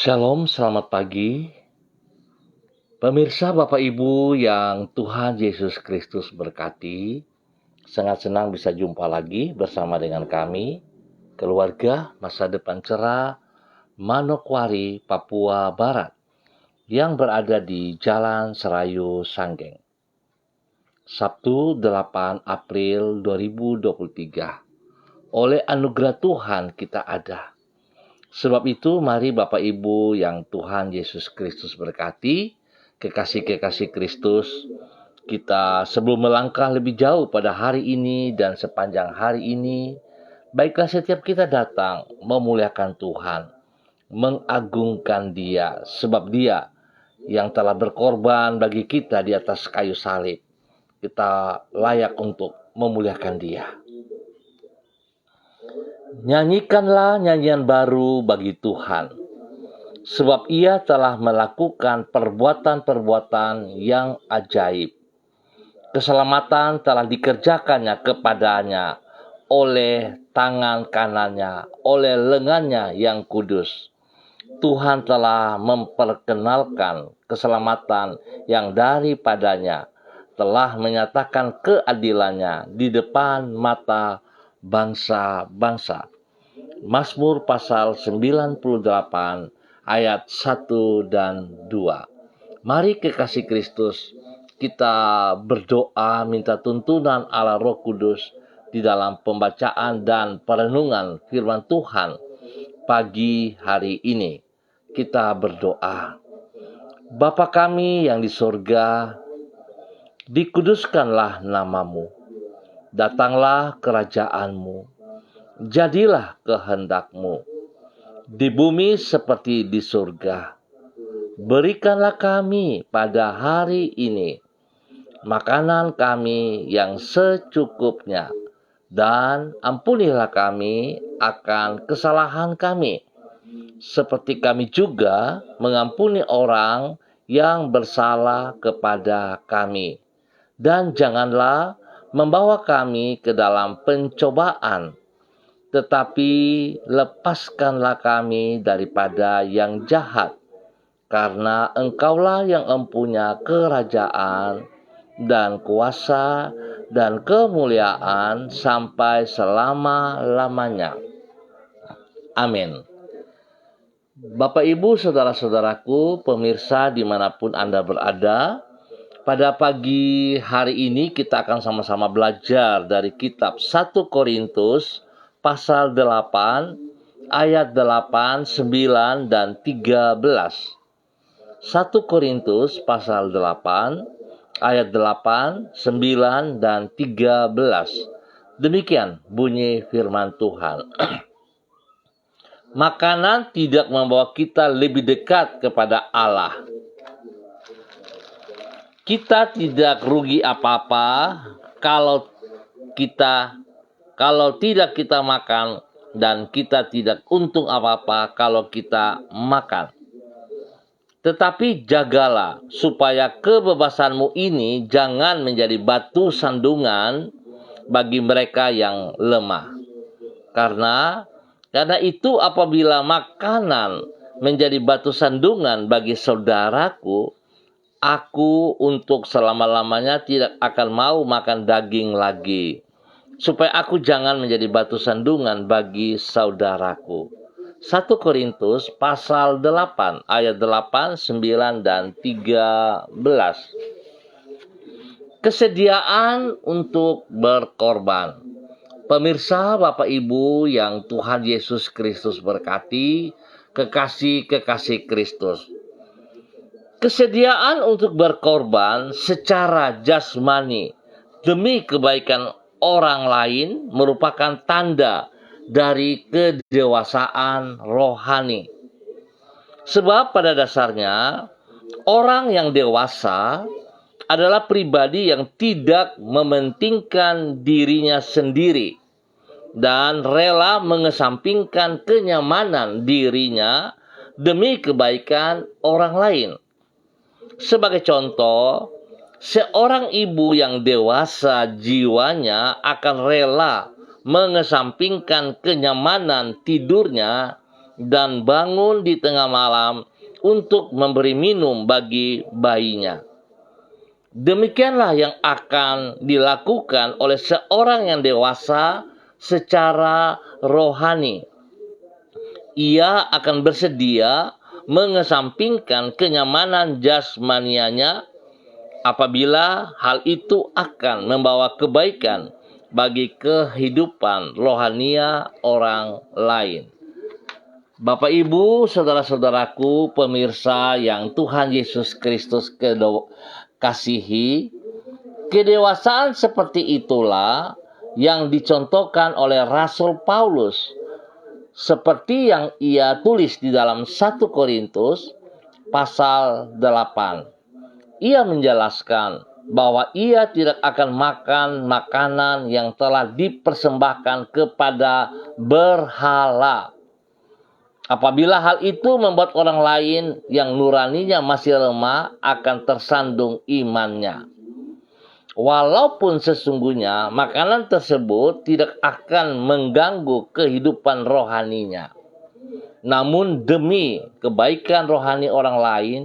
Shalom, selamat pagi. Pemirsa Bapak Ibu yang Tuhan Yesus Kristus berkati, sangat senang bisa jumpa lagi bersama dengan kami, keluarga Masa Depan Cerah, Manokwari, Papua Barat, yang berada di Jalan Serayu Sanggeng. Sabtu 8 April 2023. Oleh anugerah Tuhan kita ada. Sebab itu mari Bapak Ibu yang Tuhan Yesus Kristus berkati, kekasih-kekasih Kristus, kita sebelum melangkah lebih jauh pada hari ini dan sepanjang hari ini, baiklah setiap kita datang memuliakan Tuhan, mengagungkan Dia, sebab Dia yang telah berkorban bagi kita di atas kayu salib. Kita layak untuk memuliakan Dia. Nyanyikanlah nyanyian baru bagi Tuhan, sebab Ia telah melakukan perbuatan-perbuatan yang ajaib. Keselamatan telah dikerjakannya kepadanya oleh tangan kanannya, oleh lengannya yang kudus. Tuhan telah memperkenalkan keselamatan yang daripadanya, telah menyatakan keadilannya di depan mata bangsa-bangsa. Mazmur pasal 98 ayat 1 dan 2. Mari kekasih Kristus, kita berdoa minta tuntunan Allah Roh Kudus di dalam pembacaan dan perenungan firman Tuhan pagi hari ini. Kita berdoa. Bapa kami yang di surga, dikuduskanlah namamu. Datanglah kerajaanmu. Jadilah kehendakmu di bumi seperti di surga. Berikanlah kami pada hari ini makanan kami yang secukupnya, dan ampunilah kami akan kesalahan kami, seperti kami juga mengampuni orang yang bersalah kepada kami. Dan janganlah membawa kami ke dalam pencobaan, tetapi lepaskanlah kami daripada yang jahat, karena Engkaulah yang mempunyai kerajaan dan kuasa dan kemuliaan sampai selama-lamanya. Amin. Bapak, Ibu, saudara-saudaraku, pemirsa dimanapun Anda berada, pada pagi hari ini kita akan sama-sama belajar dari kitab 1 Korintus pasal 8 ayat 8, 9, dan 13. 1 Korintus pasal 8 ayat 8, 9, dan 13. Demikian bunyi firman Tuhan. Makanan tidak membawa kita lebih dekat kepada Allah. Kita tidak rugi apa-apa kalau tidak kita makan, dan kita tidak untung apa-apa kalau kita makan. Tetapi jagalah supaya kebebasanmu ini jangan menjadi batu sandungan bagi mereka yang lemah. Karena itu apabila makanan menjadi batu sandungan bagi saudaraku, aku untuk selama-lamanya tidak akan mau makan daging lagi, supaya aku jangan menjadi batu sandungan bagi saudaraku. 1 Korintus pasal 8 ayat 8, 9, dan 13. Kesediaan untuk berkorban. Pemirsa, Bapak Ibu yang Tuhan Yesus Kristus berkati, kekasih-kekasih Kristus. Kesediaan untuk berkorban secara jasmani demi kebaikan orang lain merupakan tanda dari kedewasaan rohani. Sebab pada dasarnya orang yang dewasa adalah pribadi yang tidak mementingkan dirinya sendiri dan rela mengesampingkan kenyamanan dirinya demi kebaikan orang lain. Sebagai contoh, seorang ibu yang dewasa jiwanya akan rela mengesampingkan kenyamanan tidurnya dan bangun di tengah malam untuk memberi minum bagi bayinya. Demikianlah yang akan dilakukan oleh seorang yang dewasa secara rohani. Ia akan bersedia mengesampingkan kenyamanan jasmanianya apabila hal itu akan membawa kebaikan bagi kehidupan rohania orang lain. Bapak, Ibu, saudara-saudaraku, pemirsa yang Tuhan Yesus Kristus kasihi, kedewasaan seperti itulah yang dicontohkan oleh Rasul Paulus, seperti yang ia tulis di dalam 1 Korintus pasal 8. Ia menjelaskan bahwa ia tidak akan makan makanan yang telah dipersembahkan kepada berhala. Apabila hal itu membuat orang lain yang nuraninya masih lemah akan tersandung imannya. Walaupun sesungguhnya makanan tersebut tidak akan mengganggu kehidupan rohaninya. Namun demi kebaikan rohani orang lain,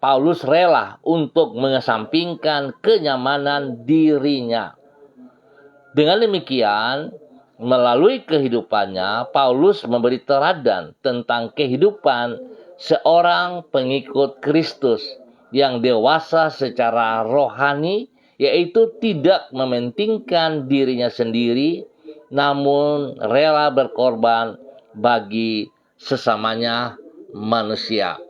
Paulus rela untuk mengesampingkan kenyamanan dirinya. Dengan demikian, melalui kehidupannya, Paulus memberi teladan tentang kehidupan seorang pengikut Kristus yang dewasa secara rohani, yaitu tidak mementingkan dirinya sendiri, namun rela berkorban bagi sesamanya manusia.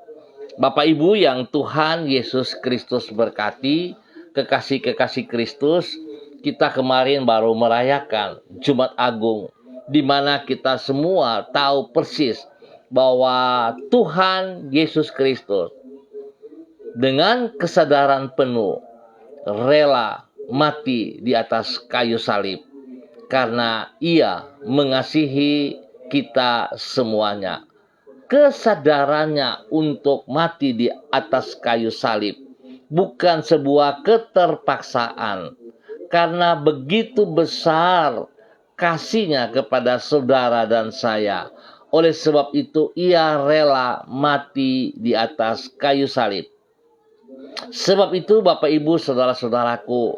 Bapak Ibu yang Tuhan Yesus Kristus berkati, kekasih-kekasih Kristus, kita kemarin baru merayakan Jumat Agung, di mana kita semua tahu persis bahwa Tuhan Yesus Kristus dengan kesadaran penuh rela mati di atas kayu salib karena Ia mengasihi kita semuanya. Kesadarannya untuk mati di atas kayu salib bukan sebuah keterpaksaan, karena begitu besar kasihnya kepada saudara dan saya. Oleh sebab itu ia rela mati di atas kayu salib. Sebab itu Bapak Ibu saudara-saudaraku,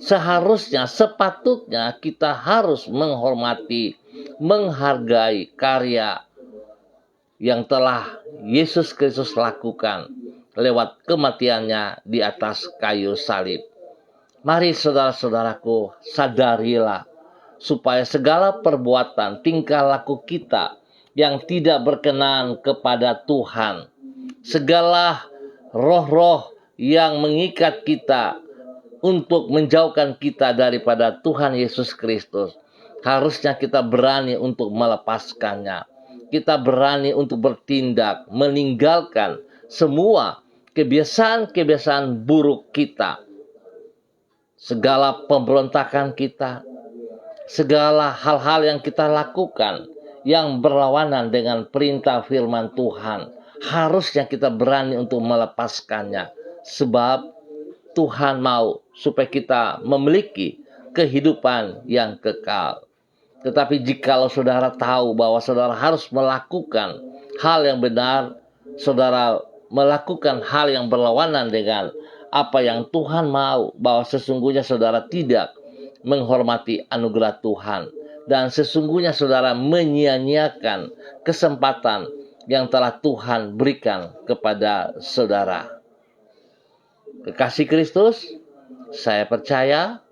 seharusnya sepatutnya kita harus menghormati, menghargai karya yang telah Yesus Kristus lakukan lewat kematiannya di atas kayu salib. Mari saudara-saudaraku, sadarilah supaya segala perbuatan tingkah laku kita yang tidak berkenan kepada Tuhan, segala roh-roh yang mengikat kita untuk menjauhkan kita daripada Tuhan Yesus Kristus, harusnya kita berani untuk melepaskannya. Kita berani untuk bertindak, meninggalkan semua kebiasaan-kebiasaan buruk kita, segala pemberontakan kita, segala hal-hal yang kita lakukan yang berlawanan dengan perintah firman Tuhan. Harusnya kita berani untuk melepaskannya, sebab Tuhan mau supaya kita memiliki kehidupan yang kekal. Tetapi jikalau saudara tahu bahwa saudara harus melakukan hal yang benar, saudara melakukan hal yang berlawanan dengan apa yang Tuhan mau, bahwa sesungguhnya saudara tidak menghormati anugerah Tuhan, dan sesungguhnya saudara menyia-nyiakan kesempatan yang telah Tuhan berikan kepada saudara. Kekasih Kristus, saya percaya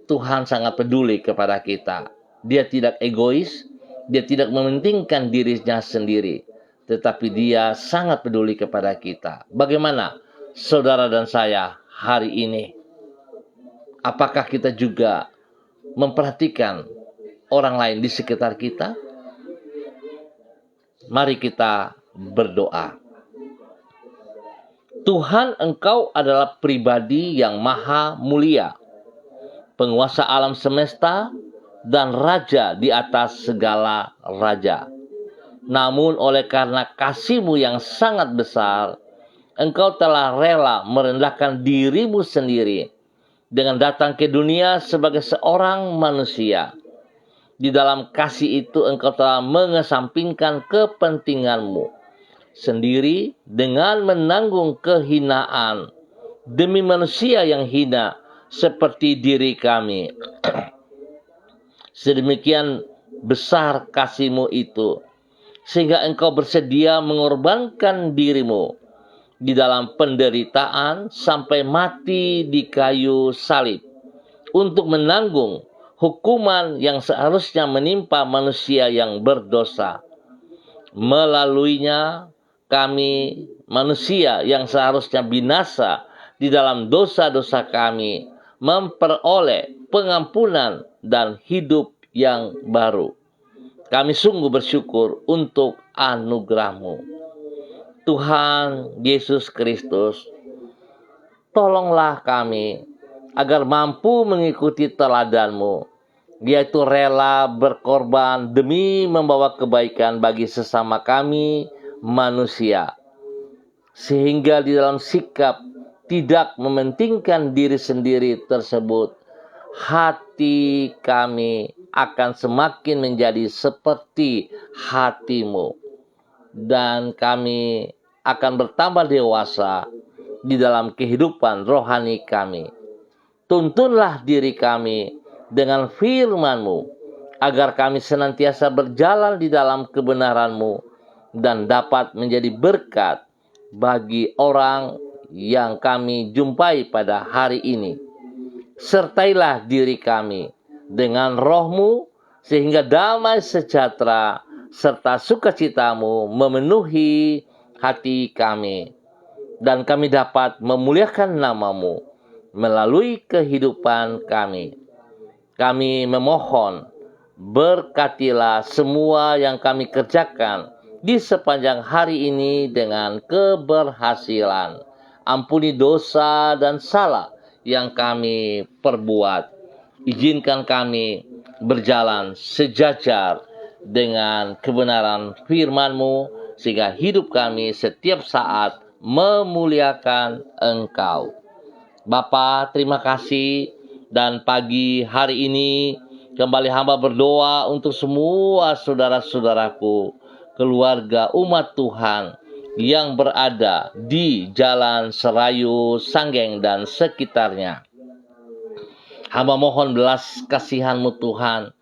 Tuhan sangat peduli kepada kita. Dia tidak egois, dia tidak mementingkan dirinya sendiri, tetapi dia sangat peduli kepada kita. Bagaimana saudara dan saya hari ini? Apakah kita juga memperhatikan orang lain di sekitar kita? Mari kita berdoa. Tuhan, Engkau adalah pribadi yang maha mulia, penguasa alam semesta dan raja di atas segala raja. Namun oleh karena kasih-Mu yang sangat besar, Engkau telah rela merendahkan diri-Mu sendiri dengan datang ke dunia sebagai seorang manusia. Di dalam kasih itu engkau telah mengesampingkan kepentinganmu sendiri dengan menanggung kehinaan demi manusia yang hina seperti diri kami. Sedemikian besar kasih-Mu itu, sehingga engkau bersedia mengorbankan dirimu di dalam penderitaan sampai mati di kayu salib untuk menanggung hukuman yang seharusnya menimpa manusia yang berdosa. Melaluinya kami manusia yang seharusnya binasa di dalam dosa-dosa kami memperoleh pengampunan dan hidup yang baru. Kami sungguh bersyukur untuk anugerah-Mu. Tuhan Yesus Kristus, tolonglah kami agar mampu mengikuti teladan-Mu, yaitu rela berkorban demi membawa kebaikan bagi sesama kami manusia. Sehingga di dalam sikap tidak mementingkan diri sendiri tersebut, hati kami akan semakin menjadi seperti hati-Mu. Dan kami akan bertambah dewasa di dalam kehidupan rohani kami. Tuntunlah diri kami dengan firman-Mu, agar kami senantiasa berjalan di dalam kebenaran-Mu dan dapat menjadi berkat bagi orang yang kami jumpai pada hari ini. Sertailah diri kami dengan Roh-Mu, sehingga damai sejahtera serta sukacita-Mu memenuhi hati kami, dan kami dapat memuliakan nama-Mu melalui kehidupan kami. Kami memohon, berkatilah semua yang kami kerjakan di sepanjang hari ini dengan keberhasilan. Ampuni dosa dan salah yang kami perbuat. Izinkan kami berjalan sejajar dengan kebenaran firman-Mu, sehingga hidup kami setiap saat memuliakan Engkau. Bapa, terima kasih, dan pagi hari ini kembali hamba berdoa untuk semua saudara-saudaraku, keluarga umat Tuhan yang berada di Jalan Serayu, Sanggeng, dan sekitarnya. Hamba mohon belas kasihan-Mu Tuhan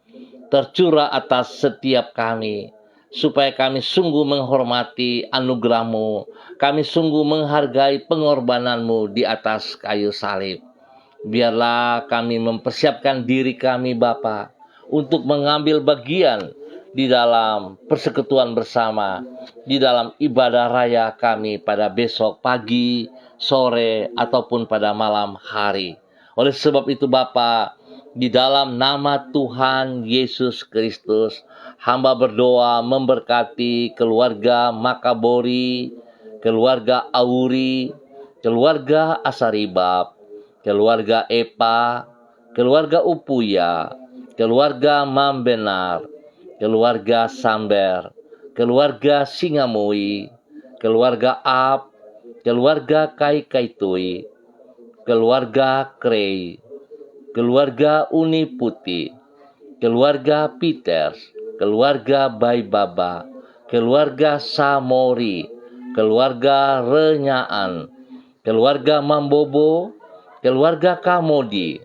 tercurah atas setiap kami, supaya kami sungguh menghormati anugerah-Mu, kami sungguh menghargai pengorbanan-Mu di atas kayu salib. Biarlah kami mempersiapkan diri kami Bapa untuk mengambil bagian di dalam persekutuan bersama, di dalam ibadah raya kami pada besok pagi, sore, ataupun pada malam hari. Oleh sebab itu Bapa, di dalam nama Tuhan Yesus Kristus, hamba berdoa memberkati keluarga Makabori, keluarga Auri, keluarga Asaribab, keluarga Epa, keluarga Upuya, keluarga Mambenar, keluarga Samber, keluarga Singamui, keluarga Ab, keluarga Kaikaitui, keluarga Krei, keluarga Uni Putih, keluarga Peters, keluarga Baibaba, keluarga Samori, keluarga Renyaan, keluarga Mambobo, keluarga Kamodi,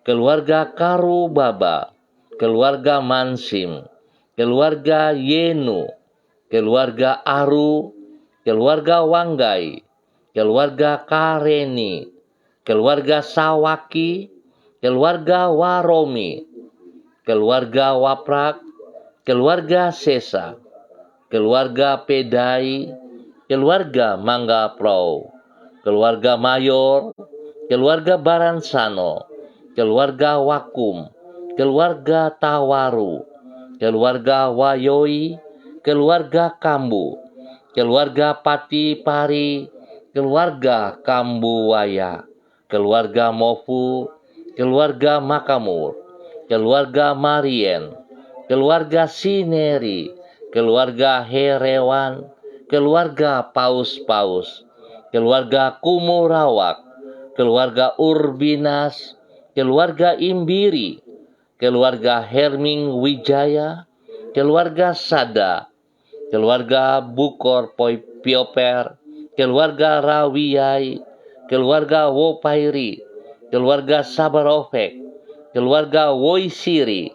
keluarga Karubaba, keluarga Mansim, keluarga Yenu, keluarga Aru, keluarga Wanggai, keluarga Kareni, keluarga Sawaki, keluarga Waromi, keluarga Waprak, keluarga Sesa, keluarga Pedai, keluarga Mangga Pro, keluarga Mayor, keluarga Baransano, keluarga Wakum, keluarga Tawaru, keluarga Wayoi, keluarga Kambu, keluarga Pati Pari, keluarga Kambuwaya, keluarga Mofu, keluarga Makamur, keluarga Marien, keluarga Sineri, keluarga Herewan, keluarga Paus-Paus, keluarga Kumurawak, keluarga Urbinas, keluarga Imbiri, keluarga Herming Wijaya, keluarga Sada, keluarga Bukor Pioper, keluarga Rawiyai, keluarga Wopairi, keluarga Sabarofek, keluarga Woisiri,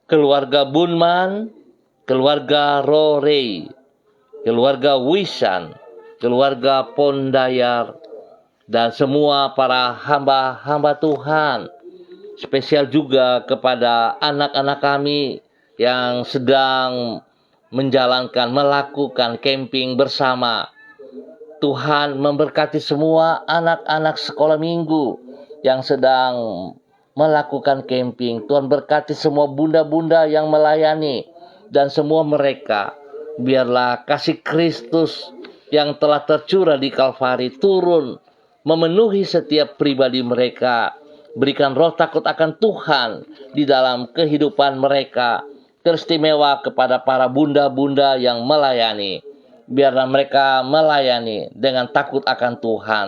keluarga Bunman, keluarga Rorei, keluarga Wisan, keluarga Pondayar, dan semua para hamba-hamba Tuhan. Spesial juga kepada anak-anak kami yang sedang melakukan camping bersama. Tuhan memberkati semua anak-anak sekolah minggu yang sedang melakukan camping. Tuhan berkati semua bunda-bunda yang melayani dan semua mereka. Biarlah kasih Kristus yang telah tercurah di Kalvari turun memenuhi setiap pribadi mereka. Berikan roh takut akan Tuhan di dalam kehidupan mereka. Teristimewa kepada para bunda-bunda yang melayani. Biarlah mereka melayani dengan takut akan Tuhan.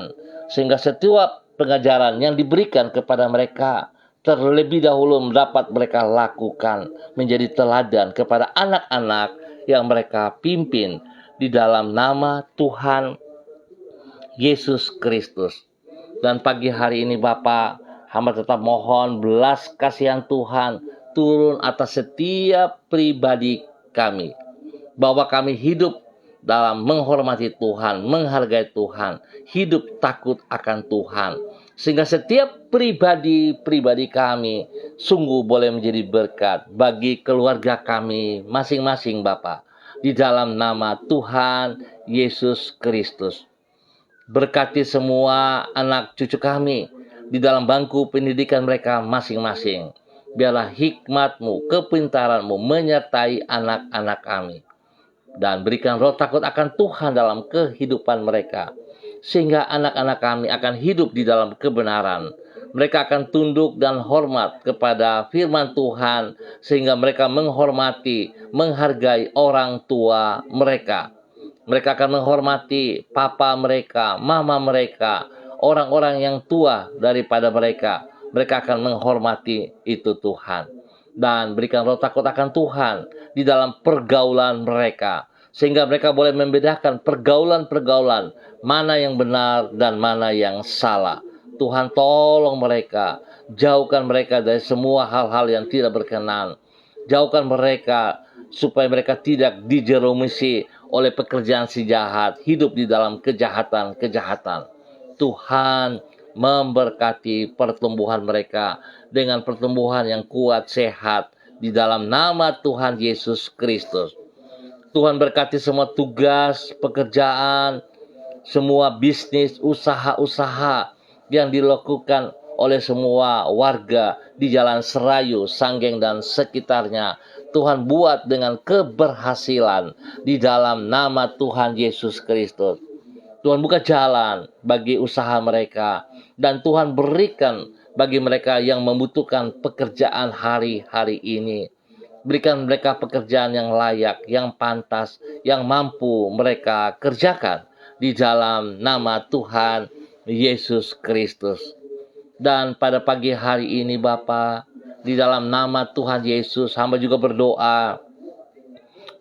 Sehingga setiap pengajaran yang diberikan kepada mereka terlebih dahulu dapat mereka lakukan. Menjadi teladan kepada anak-anak yang mereka pimpin di dalam nama Tuhan Yesus Kristus. Dan pagi hari ini Bapak, hamba tetap mohon belas kasihan Tuhan turun atas setiap pribadi kami. Bahwa kami hidup dalam menghormati Tuhan, menghargai Tuhan, hidup takut akan Tuhan. Sehingga setiap pribadi kami sungguh boleh menjadi berkat bagi keluarga kami masing-masing Bapak. Di dalam nama Tuhan Yesus Kristus. Berkati semua anak cucu kami di dalam bangku pendidikan mereka masing-masing. Biarlah hikmat-Mu, kepintaran-Mu menyertai anak-anak kami. Dan berikan roh takut akan Tuhan dalam kehidupan mereka. Sehingga anak-anak kami akan hidup di dalam kebenaran. Mereka akan tunduk dan hormat kepada firman Tuhan. Sehingga mereka menghormati, menghargai orang tua mereka. Mereka akan menghormati papa mereka, mama mereka, orang-orang yang tua daripada mereka. Mereka akan menghormati itu Tuhan. Dan berikan roh takut akan Tuhan di dalam pergaulan mereka. Sehingga mereka boleh membedakan pergaulan-pergaulan mana yang benar dan mana yang salah. Tuhan tolong mereka, jauhkan mereka dari semua hal-hal yang tidak berkenan. Jauhkan mereka supaya mereka tidak dijerumusi oleh pekerjaan si jahat, hidup di dalam kejahatan-kejahatan. Tuhan memberkati pertumbuhan mereka dengan pertumbuhan yang kuat, sehat di dalam nama Tuhan Yesus Kristus. Tuhan berkati semua tugas, pekerjaan, semua bisnis, usaha-usaha yang dilakukan oleh semua warga di Jalan Serayu, Sanggeng dan sekitarnya. Tuhan buat dengan keberhasilan di dalam nama Tuhan Yesus Kristus. Tuhan buka jalan bagi usaha mereka. Dan Tuhan berikan bagi mereka yang membutuhkan pekerjaan hari-hari ini. Berikan mereka pekerjaan yang layak, yang pantas, yang mampu mereka kerjakan di dalam nama Tuhan Yesus Kristus. Dan pada pagi hari ini Bapa, di dalam nama Tuhan Yesus, hamba juga berdoa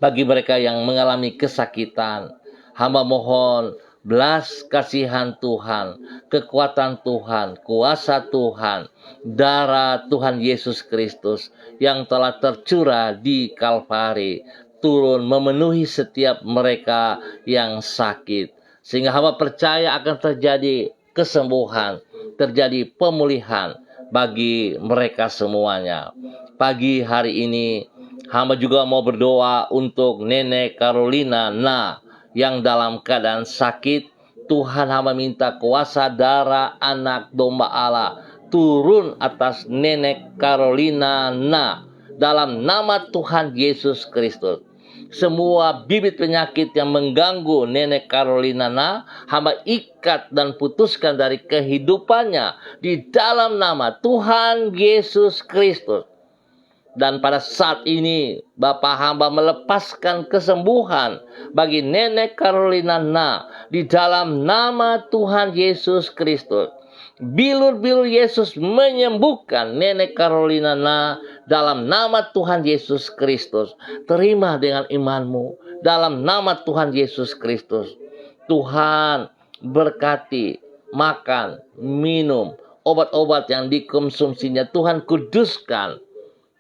bagi mereka yang mengalami kesakitan. Hamba mohon belas kasihan Tuhan, kekuatan Tuhan, kuasa Tuhan, darah Tuhan Yesus Kristus yang telah tercurah di Kalvari turun memenuhi setiap mereka yang sakit. Sehingga hamba percaya akan terjadi kesembuhan, terjadi pemulihan bagi mereka semuanya. Pagi hari ini hamba juga mau berdoa untuk Nenek Carolina yang dalam keadaan sakit. Tuhan, hamba minta kuasa darah anak domba Allah turun atas Nenek Carolina dalam nama Tuhan Yesus Kristus. Semua bibit penyakit yang mengganggu Nenek Carolina hamba ikat dan putuskan dari kehidupannya di dalam nama Tuhan Yesus Kristus. Dan pada saat ini Bapa, hamba melepaskan kesembuhan bagi Nenek Carolina di dalam nama Tuhan Yesus Kristus. Bilur-bilur Yesus menyembuhkan Nenek Carolina dalam nama Tuhan Yesus Kristus. Terima dengan imanmu dalam nama Tuhan Yesus Kristus. Tuhan berkati makan, minum, obat-obat yang dikonsumsinya. Tuhan kuduskan.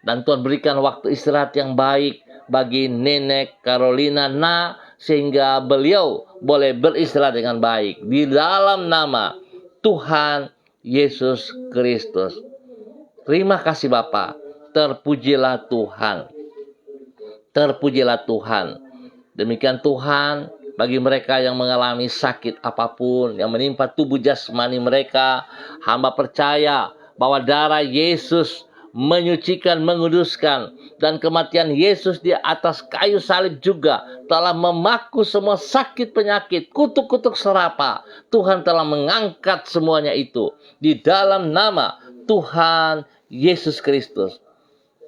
Dan Tuhan berikan waktu istirahat yang baik bagi Nenek Carolina sehingga beliau boleh beristirahat dengan baik. Di dalam nama Tuhan Yesus Kristus. Terima kasih Bapa. Terpujilah Tuhan. Terpujilah Tuhan. Demikian Tuhan, bagi mereka yang mengalami sakit apapun yang menimpa tubuh jasmani mereka, hamba percaya bahwa darah Yesus menyucikan, menguduskan, dan kematian Yesus di atas kayu salib juga telah memaku semua sakit penyakit, kutuk-kutuk serapa. Tuhan telah mengangkat semuanya itu di dalam nama Tuhan Yesus Kristus.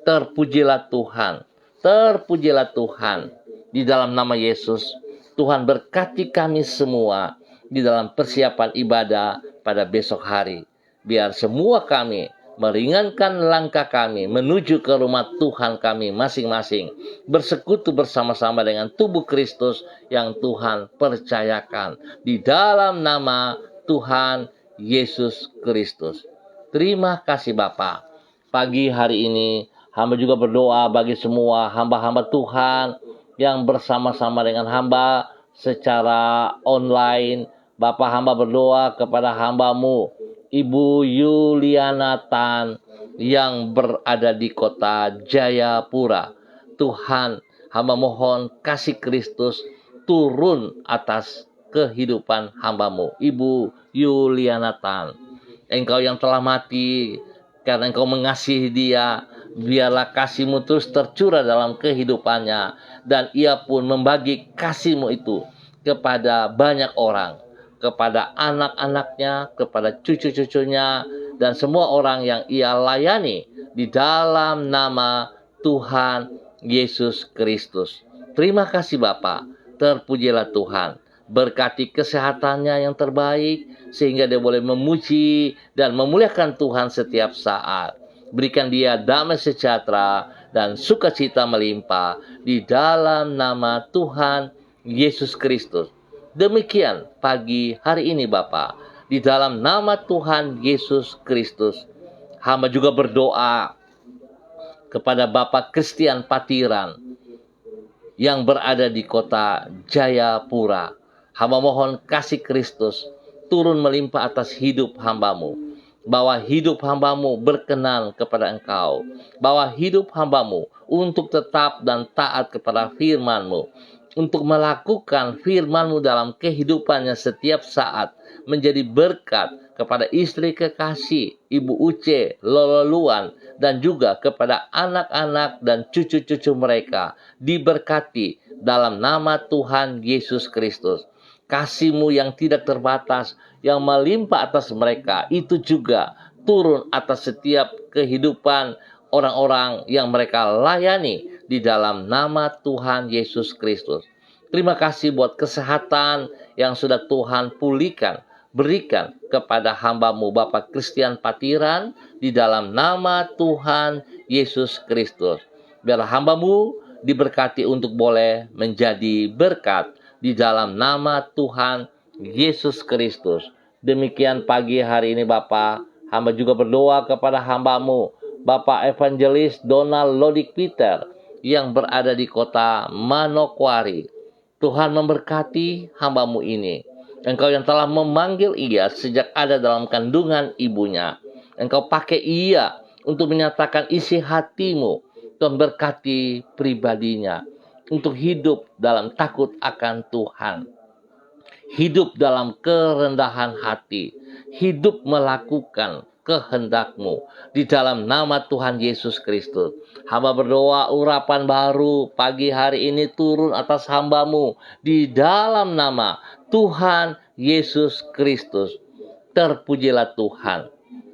Terpujilah Tuhan, terpujilah Tuhan. Di dalam nama Yesus, Tuhan berkati kami semua di dalam persiapan ibadah pada besok hari. Biar semua kami meringankan langkah kami menuju ke rumah Tuhan kami masing-masing, bersekutu bersama-sama dengan tubuh Kristus yang Tuhan percayakan di dalam nama Tuhan Yesus Kristus. Terima kasih Bapa. Pagi hari ini hamba juga berdoa bagi semua hamba-hamba Tuhan yang bersama-sama dengan hamba secara online. Bapa, hamba berdoa kepada hambamu Ibu Yuliana Tan yang berada di kota Jayapura. Tuhan, hamba mohon kasih Kristus turun atas kehidupan hambamu, Ibu Yuliana Tan. Engkau yang telah mati karena engkau mengasihi dia, biarlah kasih-Mu terus tercurah dalam kehidupannya, dan ia pun membagi kasih-Mu itu kepada banyak orang, kepada anak-anaknya, kepada cucu-cucunya, dan semua orang yang ia layani di dalam nama Tuhan Yesus Kristus. Terima kasih Bapa, terpujilah Tuhan. Berkati kesehatannya yang terbaik, sehingga dia boleh memuji dan memuliakan Tuhan setiap saat. Berikan dia damai sejahtera dan sukacita melimpah di dalam nama Tuhan Yesus Kristus. Demikian pagi hari ini Bapa, di dalam nama Tuhan Yesus Kristus. Hamba juga berdoa kepada Bapak Christian Patiran yang berada di kota Jayapura. Hamba mohon kasih Kristus turun melimpah atas hidup hambamu. Bahwa hidup hambamu berkenan kepada engkau. Bahwa hidup hambamu untuk tetap dan taat kepada firman-Mu. Untuk melakukan firman-Mu dalam kehidupannya setiap saat. Menjadi berkat kepada istri kekasih, Ibu Uce, Lolo Luan, dan juga kepada anak-anak dan cucu-cucu mereka. Diberkati dalam nama Tuhan Yesus Kristus. Kasih-Mu yang tidak terbatas, yang melimpah atas mereka, itu juga turun atas setiap kehidupan orang-orang yang mereka layani di dalam nama Tuhan Yesus Kristus. Terima kasih buat kesehatan yang sudah Tuhan pulihkan, berikan kepada hamba-Mu Bapak Christian Patiran di dalam nama Tuhan Yesus Kristus. Biar hamba-Mu diberkati untuk boleh menjadi berkat di dalam nama Tuhan Yesus Kristus. Demikian pagi hari ini Bapa, hamba juga berdoa kepada hamba-Mu Bapak Evangelis Donald Lodik Peter yang berada di kota Manokwari. Tuhan memberkati hamba-Mu ini. Engkau yang telah memanggil ia sejak ada dalam kandungan ibunya. Engkau pakai ia untuk menyatakan isi hati-Mu. Tuhan berkati pribadinya untuk hidup dalam takut akan Tuhan. Hidup dalam kerendahan hati. Hidup melakukan kehendak-Mu di dalam nama Tuhan Yesus Kristus. Hamba berdoa urapan baru pagi hari ini turun atas hamba-Mu di dalam nama Tuhan Yesus Kristus. Terpujilah Tuhan.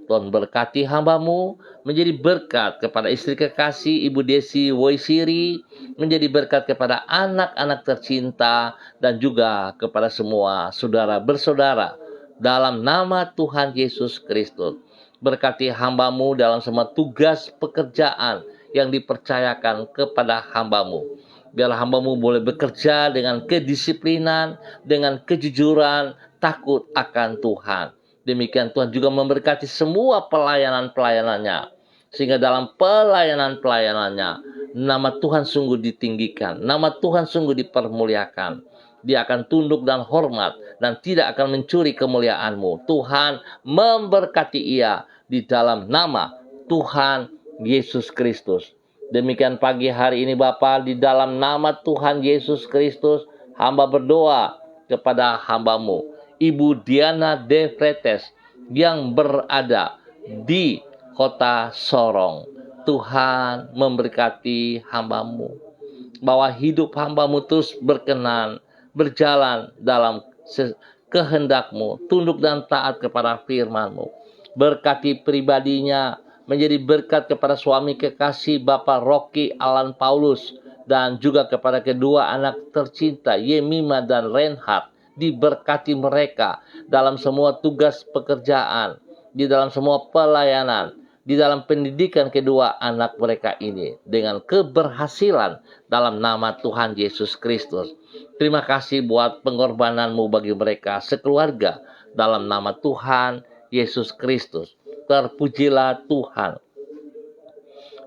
Tuhan berkati hamba-Mu menjadi berkat kepada istri kekasih Ibu Desi Woisiri, menjadi berkat kepada anak-anak tercinta, dan juga kepada semua saudara bersaudara dalam nama Tuhan Yesus Kristus. Berkati hamba-Mu dalam semua tugas pekerjaan yang dipercayakan kepada hamba-Mu. Biarlah hamba-Mu boleh bekerja dengan kedisiplinan, dengan kejujuran, takut akan Tuhan. Demikian Tuhan juga memberkati semua pelayanan-pelayanannya. Sehingga dalam pelayanan-pelayanannya, nama Tuhan sungguh ditinggikan, nama Tuhan sungguh dipermuliakan. Dia akan tunduk dan hormat dan tidak akan mencuri kemuliaan-Mu. Tuhan memberkati ia di dalam nama Tuhan Yesus Kristus. Demikian pagi hari ini Bapa, di dalam nama Tuhan Yesus Kristus, hamba berdoa kepada hamba-Mu, Ibu Diana De Fretes, yang berada di kota Sorong. Tuhan memberkati hamba-Mu, bahwa hidup hamba-Mu terus berjalan dalam kehendak-Mu, tunduk dan taat kepada firman-Mu. Berkati pribadinya, menjadi berkat kepada suami kekasih Bapak Rocky Alan Paulus, dan juga kepada kedua anak tercinta Yemima dan Reinhard. Diberkati mereka dalam semua tugas pekerjaan, di dalam semua pelayanan, di dalam pendidikan kedua anak mereka ini, dengan keberhasilan dalam nama Tuhan Yesus Kristus. Terima kasih buat pengorbanan-Mu bagi mereka sekeluarga dalam nama Tuhan Yesus Kristus. Terpujilah Tuhan.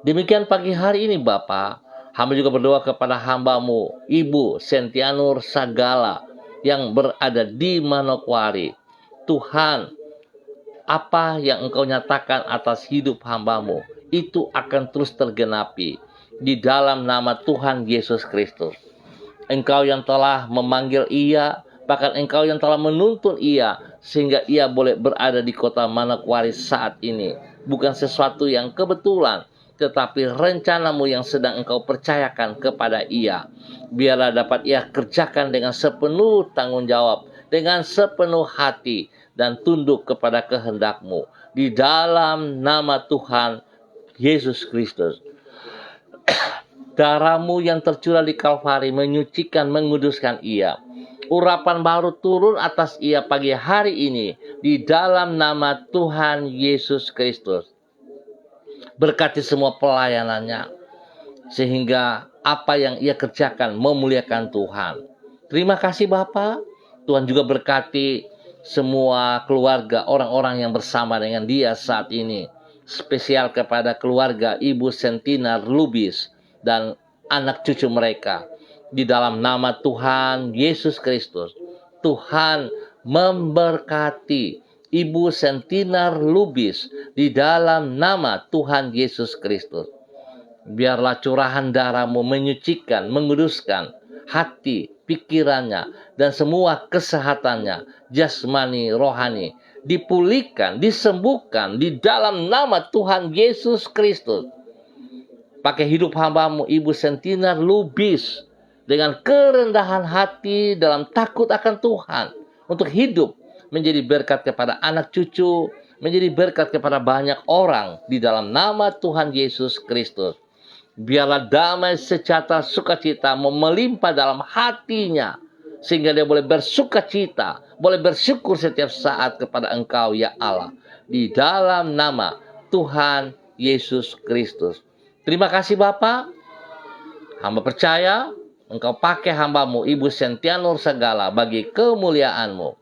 Demikian pagi hari ini Bapa, hamba juga berdoa kepada hamba-Mu, Ibu Sentianur Sagala, yang berada di Manokwari. Tuhan, apa yang Engkau nyatakan atas hidup hamba-Mu, itu akan terus tergenapi di dalam nama Tuhan Yesus Kristus. Engkau yang telah memanggil ia, bahkan Engkau yang telah menuntun ia, sehingga ia boleh berada di kota Manokwari saat ini. Bukan sesuatu yang kebetulan, tetapi rencana-Mu yang sedang Engkau percayakan kepada ia. Biarlah dapat ia kerjakan dengan sepenuh tanggung jawab, dengan sepenuh hati, dan tunduk kepada kehendak-Mu. Di dalam nama Tuhan Yesus Kristus. Darah-Mu yang tercurah di Kalvari menyucikan, menguduskan ia. Urapan baru turun atas ia pagi hari ini di dalam nama Tuhan Yesus Kristus. Berkati semua pelayanannya, sehingga apa yang ia kerjakan memuliakan Tuhan. Terima kasih Bapa. Tuhan juga berkati semua keluarga, orang-orang yang bersama dengan dia saat ini. Spesial kepada keluarga Ibu Sentina Lubis dan anak cucu mereka. Di dalam nama Tuhan Yesus Kristus, Tuhan memberkati Ibu Sentinar Lubis di dalam nama Tuhan Yesus Kristus. Biarlah curahan darah-Mu menyucikan, menguduskan hati, pikirannya, dan semua kesehatannya, jasmani, rohani, dipulihkan, disembuhkan di dalam nama Tuhan Yesus Kristus. Pakai hidup hamba-Mu Ibu Sentinar Lubis dengan kerendahan hati dalam takut akan Tuhan, untuk hidup menjadi berkat kepada anak cucu, menjadi berkat kepada banyak orang di dalam nama Tuhan Yesus Kristus. Biarlah damai, sejahtera, sukacita melimpah dalam hatinya, sehingga dia boleh bersukacita, boleh bersyukur setiap saat kepada Engkau ya Allah, di dalam nama Tuhan Yesus Kristus. Terima kasih Bapa. Hamba percaya Engkau pakai hamba-Mu Ibu Sentianur Sagala bagi kemuliaan-Mu.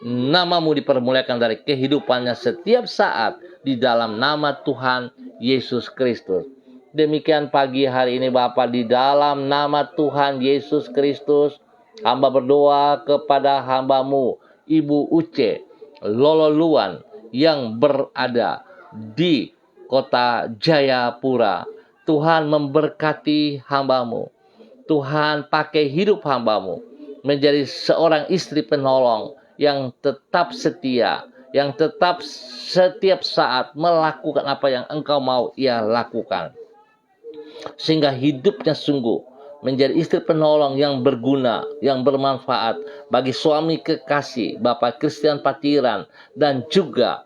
Nama-Mu dipermuliakan dari kehidupannya setiap saat di dalam nama Tuhan Yesus Kristus. Demikian pagi hari ini Bapa, di dalam nama Tuhan Yesus Kristus, hamba berdoa kepada hamba-Mu Ibu Uce Lololuan yang berada di kota Jayapura. Tuhan memberkati hamba-Mu. Tuhan pakai hidup hamba-Mu menjadi seorang istri penolong yang tetap setia, yang tetap setiap saat melakukan apa yang Engkau mau ia lakukan. Sehingga hidupnya sungguh menjadi istri penolong yang berguna, yang bermanfaat bagi suami kekasih Bapak Christian Patiran, dan juga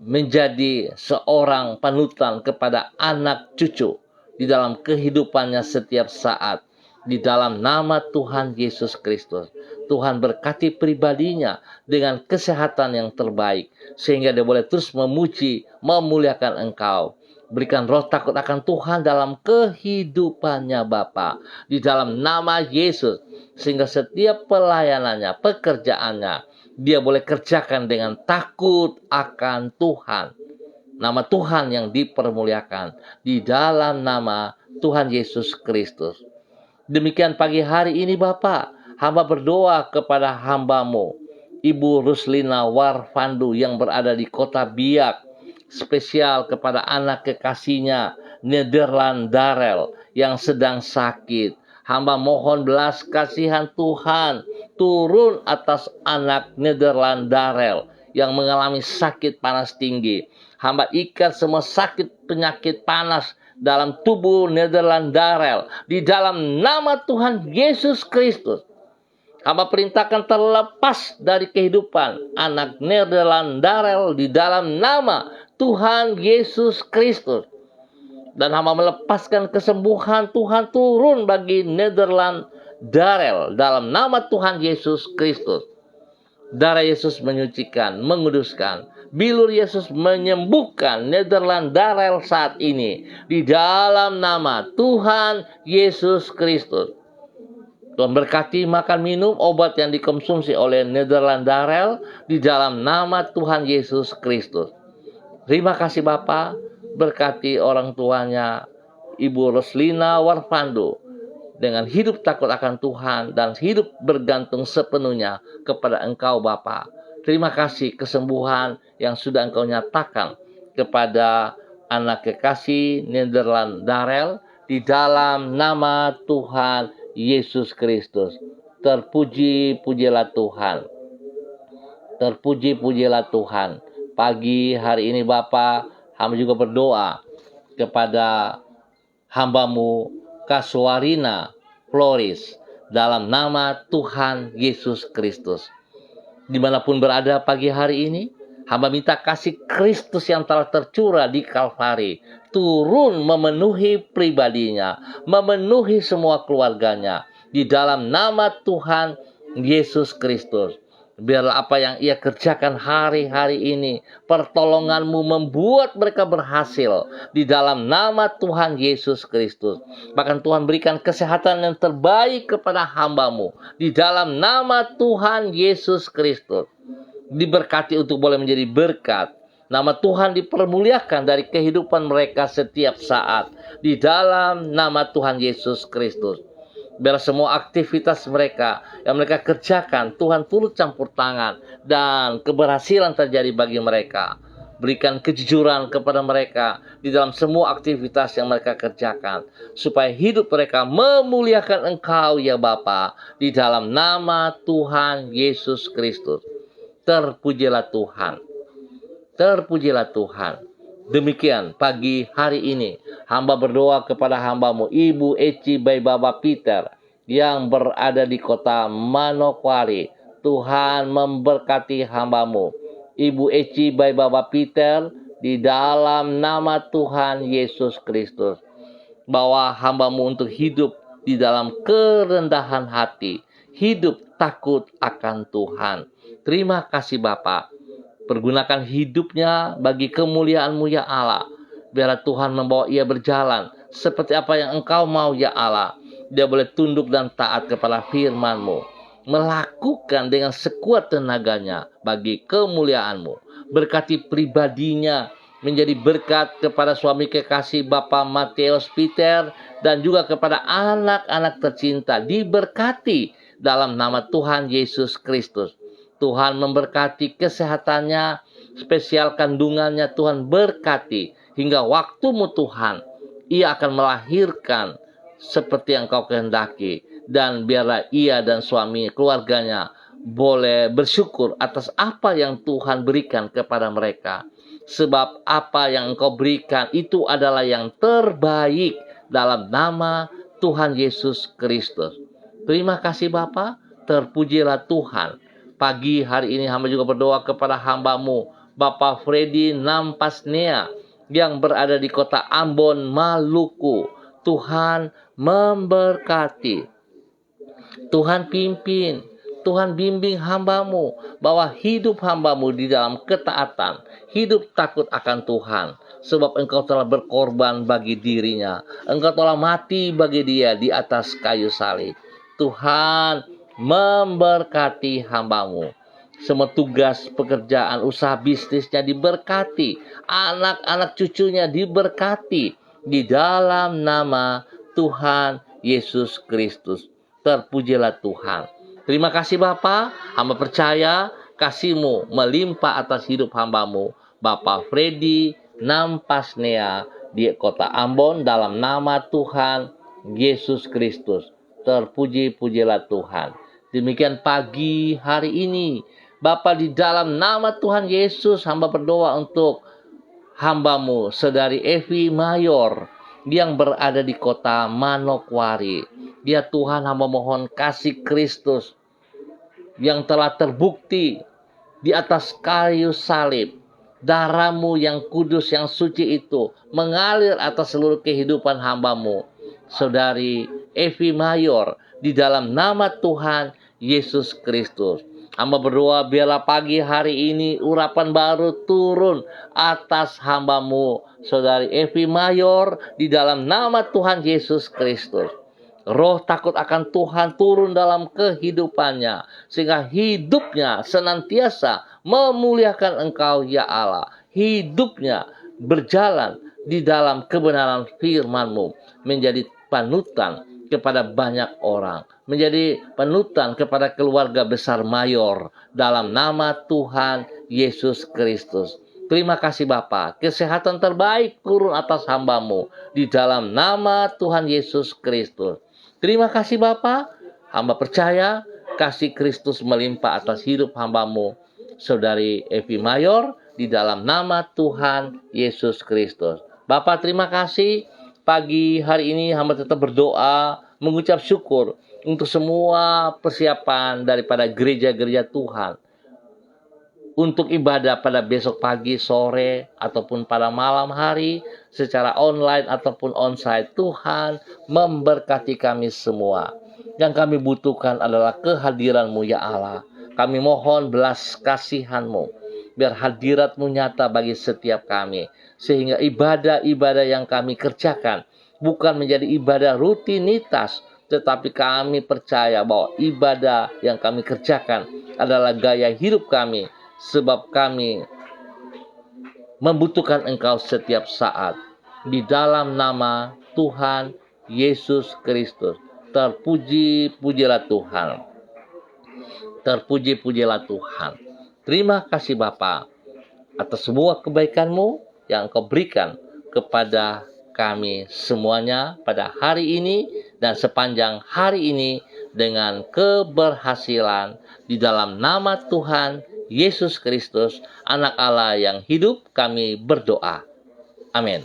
menjadi seorang panutan kepada anak cucu di dalam kehidupannya setiap saat. di dalam nama Tuhan Yesus Kristus. Tuhan berkati pribadinya dengan kesehatan yang terbaik, sehingga dia boleh terus memuji, memuliakan Engkau. Berikan roh takut akan Tuhan dalam kehidupannya Bapa, di dalam nama Yesus, sehingga setiap pelayanannya, pekerjaannya, dia boleh kerjakan dengan takut akan Tuhan. Nama Tuhan yang dipermuliakan di dalam nama Tuhan Yesus Kristus. Demikian pagi hari ini Bapak, hamba berdoa kepada hamba-Mu, Ibu Ruslina Warfandu yang berada di kota Biak, spesial kepada anak kekasihnya, Nederland Darel, yang sedang sakit. Hamba mohon belas kasihan Tuhan turun atas anak Nederland Darel yang mengalami sakit panas tinggi. Hamba ikat semua sakit penyakit panas dalam tubuh Nederland Darel di dalam nama Tuhan Yesus Kristus. Hamba perintahkan terlepas dari kehidupan anak Nederland Darel di dalam nama Tuhan Yesus Kristus. Dan hamba melepaskan kesembuhan Tuhan turun bagi Nederland Darel dalam nama Tuhan Yesus Kristus. Darah Yesus menyucikan, menguduskan. Bilur Yesus menyembuhkan Nederland Darel saat ini di dalam nama Tuhan Yesus Kristus. Tuhan berkati makan minum obat yang dikonsumsi oleh Nederland Darel di dalam nama Tuhan Yesus Kristus. Terima kasih Bapa, berkati orang tuanya Ibu Ruslina Warfandu dengan hidup takut akan Tuhan dan hidup bergantung sepenuhnya kepada Engkau Bapa. Terima kasih kesembuhan yang sudah Engkau nyatakan kepada anak kekasih Nederland Darel di dalam nama Tuhan Yesus Kristus. Terpuji-pujilah Tuhan. Terpuji-pujilah Tuhan. Pagi hari ini Bapa, hamba juga berdoa kepada hamba-Mu Kaswarina Floris dalam nama Tuhan Yesus Kristus. Dimanapun berada pagi hari ini, hamba minta kasih Kristus yang telah tercurah di Kalvari turun memenuhi pribadinya, memenuhi semua keluarganya di dalam nama Tuhan Yesus Kristus. Biarlah apa yang ia kerjakan hari-hari ini, pertolongan-Mu membuat mereka berhasil di dalam nama Tuhan Yesus Kristus. Bahkan Tuhan berikan kesehatan yang terbaik kepada hamba-Mu di dalam nama Tuhan Yesus Kristus. Diberkati untuk boleh menjadi berkat. Nama Tuhan dipermuliakan dari kehidupan mereka setiap saat di dalam nama Tuhan Yesus Kristus. Biar semua aktivitas mereka yang mereka kerjakan, Tuhan turut campur tangan dan keberhasilan terjadi bagi mereka. Berikan kejujuran kepada mereka di dalam semua aktivitas yang mereka kerjakan, supaya hidup mereka memuliakan Engkau ya Bapa, di dalam nama Tuhan Yesus Kristus. Terpujilah Tuhan. Terpujilah Tuhan. Demikian pagi hari ini hamba berdoa kepada hamba-Mu Ibu Eci Baibaba Peter yang berada di kota Manokwari. Tuhan memberkati hamba-Mu Ibu Eci Baibaba Peter di dalam nama Tuhan Yesus Kristus. Bawa hamba-Mu untuk hidup di dalam kerendahan hati, hidup takut akan Tuhan. Terima kasih Bapa. Pergunakan hidupnya bagi kemuliaan-Mu ya Allah. Biarlah Tuhan membawa ia berjalan seperti apa yang Engkau mau ya Allah. Dia boleh tunduk dan taat kepada firman-Mu. Melakukan dengan sekuat tenaganya bagi kemuliaan-Mu. Berkati pribadinya menjadi berkat kepada suami kekasih Bapak Matius Peter dan juga kepada anak-anak tercinta. Diberkati dalam nama Tuhan Yesus Kristus. Tuhan memberkati kesehatannya, spesial kandungannya Tuhan berkati. Hingga waktu-Mu Tuhan, ia akan melahirkan seperti yang Kau kehendaki. Dan biarlah ia dan suami keluarganya boleh bersyukur atas apa yang Tuhan berikan kepada mereka. Sebab apa yang Engkau berikan itu adalah yang terbaik dalam nama Tuhan Yesus Kristus. Terima kasih Bapa, terpujilah Tuhan. Pagi hari ini hamba juga berdoa kepada hamba-Mu Bapak Freddy Nampasnea yang berada di kota Ambon, Maluku. Tuhan memberkati. Tuhan pimpin, Tuhan bimbing hambamu, bahwa hidup hambamu di dalam ketaatan, hidup takut akan Tuhan. Sebab engkau telah berkorban bagi dirinya, engkau telah mati bagi dia di atas kayu salib. Tuhan memberkati hambamu. Semua tugas, pekerjaan, usaha bisnisnya diberkati. Anak-anak cucunya diberkati. Di dalam nama Tuhan Yesus Kristus. Terpujilah Tuhan. Terima kasih Bapa, hamba percaya kasih-Mu melimpah atas hidup hambamu, Bapak Freddy Nampasnea di kota Ambon, dalam nama Tuhan Yesus Kristus. Terpuji-pujilah Tuhan. Demikian pagi hari ini, Bapa, di dalam nama Tuhan Yesus, hamba berdoa untuk hambamu, Saudari Evi Mayor, yang berada di kota Manokwari. Dia Tuhan, hamba mohon kasih Kristus yang telah terbukti di atas kayu salib. Darah-Mu yang kudus, yang suci itu mengalir atas seluruh kehidupan hambamu, Saudari Evi Mayor, di dalam nama Tuhan Yesus Kristus. Hamba berdoa biarlah pagi hari ini urapan baru turun atas hambamu, Saudari Evi Mayor, di dalam nama Tuhan Yesus Kristus. Roh takut akan Tuhan turun dalam kehidupannya, sehingga hidupnya senantiasa memuliakan Engkau, ya Allah. Hidupnya berjalan di dalam kebenaran firman-Mu, menjadi panutan kepada banyak orang, menjadi panutan kepada keluarga besar Mayor, dalam nama Tuhan Yesus Kristus. Terima kasih Bapa, kesehatan terbaik turun atas hambamu, di dalam nama Tuhan Yesus Kristus. Terima kasih Bapa, hamba percaya kasih Kristus melimpah atas hidup hambamu, Saudari Evi Mayor, di dalam nama Tuhan Yesus Kristus. Bapa, terima kasih. Pagi hari ini hamba tetap berdoa, mengucap syukur untuk semua persiapan daripada gereja-gereja Tuhan untuk ibadah pada besok pagi, sore, ataupun pada malam hari, secara online ataupun onsite. Tuhan memberkati kami semua. Yang kami butuhkan adalah kehadiran-Mu, ya Allah. Kami mohon belas kasihan-Mu, biar hadirat-Mu nyata bagi setiap kami, sehingga ibadah-ibadah yang kami kerjakan bukan menjadi ibadah rutinitas, tetapi kami percaya bahwa ibadah yang kami kerjakan adalah gaya hidup kami, sebab kami membutuhkan Engkau setiap saat. Di dalam nama Tuhan Yesus Kristus. Terpuji-pujilah Tuhan. Terpuji-pujilah Tuhan. Terima kasih Bapa atas semua kebaikan-Mu yang Engkau berikan kepada kami semuanya pada hari ini dan sepanjang hari ini, dengan keberhasilan di dalam nama Tuhan Yesus Kristus, Anak Allah yang hidup, kami berdoa. Amin.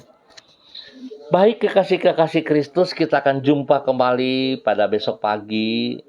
Baik kekasih-kekasih Kristus, kita akan jumpa kembali pada besok pagi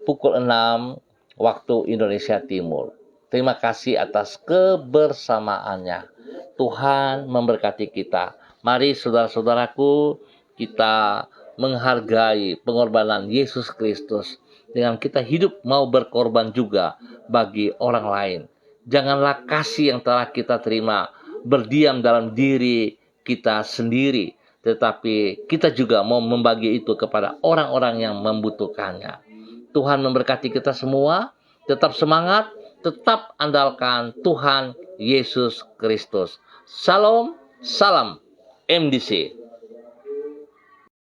pukul 6 waktu Indonesia Timur. Terima kasih atas kebersamaannya. Tuhan memberkati kita. Mari saudara-saudaraku, kita menghargai pengorbanan Yesus Kristus dengan kita hidup mau berkorban juga bagi orang lain. Janganlah kasih yang telah kita terima berdiam dalam diri kita sendiri, tetapi kita juga mau membagi itu kepada orang-orang yang membutuhkannya. Tuhan memberkati kita semua. Tetap semangat, tetap andalkan Tuhan Yesus Kristus. Salam, salam MDC.